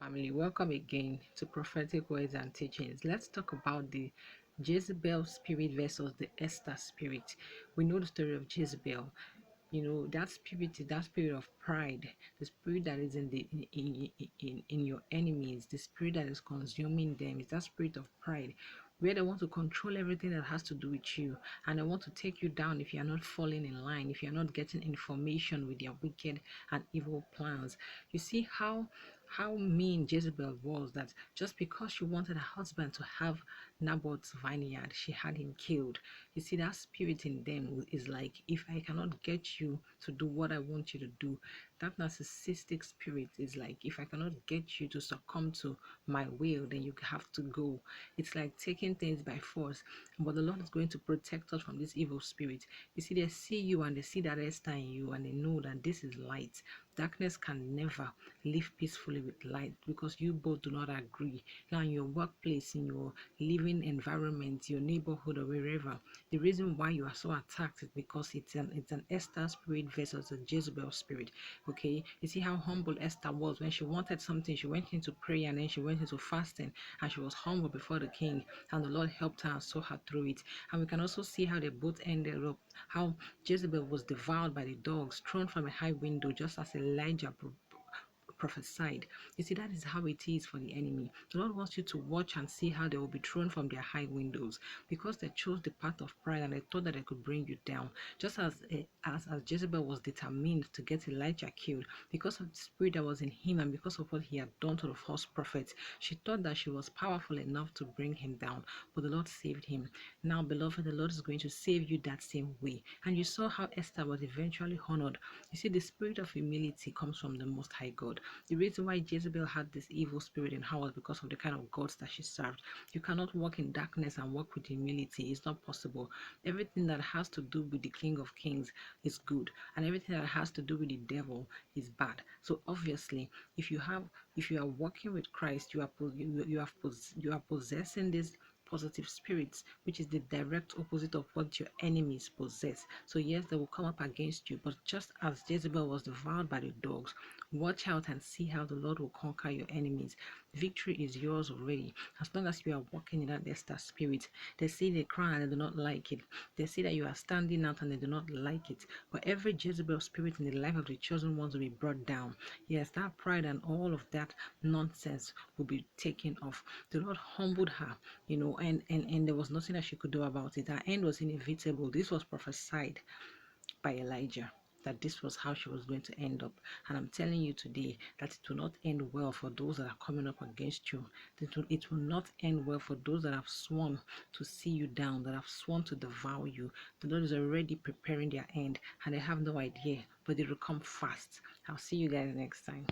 family, welcome again to Prophetic Words and Teachings. Let's talk about the Jezebel spirit versus the Esther spirit. We know the story of Jezebel. You know that spirit is that spirit of pride, the spirit that is in the in your enemies, the spirit that is consuming them. Is that spirit of pride, where they want to control everything that has to do with you, and they want to take you down if you are not falling in line, if you are not getting information with their wicked and evil plans. You see how mean Jezebel was, that just because she wanted her husband to have Naboth's vineyard, she had him killed. You see, that spirit in them is like, if I cannot get you to do what I want you to do, that narcissistic spirit is like, if I cannot get you to succumb to my will, then you have to go. It's like taking things by force. But the Lord is going to protect us from this evil spirit. You see, they see you and they see that Esther in you, and they know that this is light. Darkness can never live peacefully with light, because you both do not agree. Now, in your workplace, in your living environment, your neighborhood, or wherever, the reason why you are so attacked is because it's an Esther spirit versus a Jezebel spirit. Okay, you see how humble Esther was. When she wanted something, she went into prayer, and then she went into fasting, and she was humble before the king, and the Lord helped her and saw her through it. And we can also see how they both ended up, how Jezebel was devoured by the dogs, thrown from a high window, just as Elijah prophesied. You see, that is how it is for the enemy. The Lord wants you to watch and see how they will be thrown from their high windows, because they chose the path of pride and they thought that they could bring you down. Just as Jezebel was determined to get Elijah killed because of the spirit that was in him and because of what he had done to the false prophets, she thought that she was powerful enough to bring him down, but the Lord saved him. Now, beloved, the Lord is going to save you that same way. And you saw how Esther was eventually honored. You see, the spirit of humility comes from the Most High God. The reason why Jezebel had this evil spirit in her was because of the kind of gods that she served. You cannot walk in darkness and walk with humility. It's not possible. Everything that has to do with the King of Kings is good, and everything that has to do with the devil is bad. So obviously, if you are walking with Christ, you are possessing this positive spirits, which is the direct opposite of what your enemies possess. So yes, they will come up against you, but just as Jezebel was devoured by the dogs, watch out and see how the Lord will conquer your enemies. Victory is yours already, as long as you are walking in that Esther spirit. They see the crown and they do not like it. They see that you are standing out and they do not like it. But every Jezebel spirit in the life of the chosen ones will be brought down. Yes, that pride and all of that nonsense will be taken off. The Lord humbled her, and there was nothing that she could do about it. Her end was inevitable. This was prophesied by Elijah, that this was how she was going to end up. And I'm telling you today that it will not end well for those that are coming up against you. It will not end well for those that have sworn to see you down, that have sworn to devour you. The Lord is already preparing their end, and they have no idea, but it will come fast. I'll see you guys next time.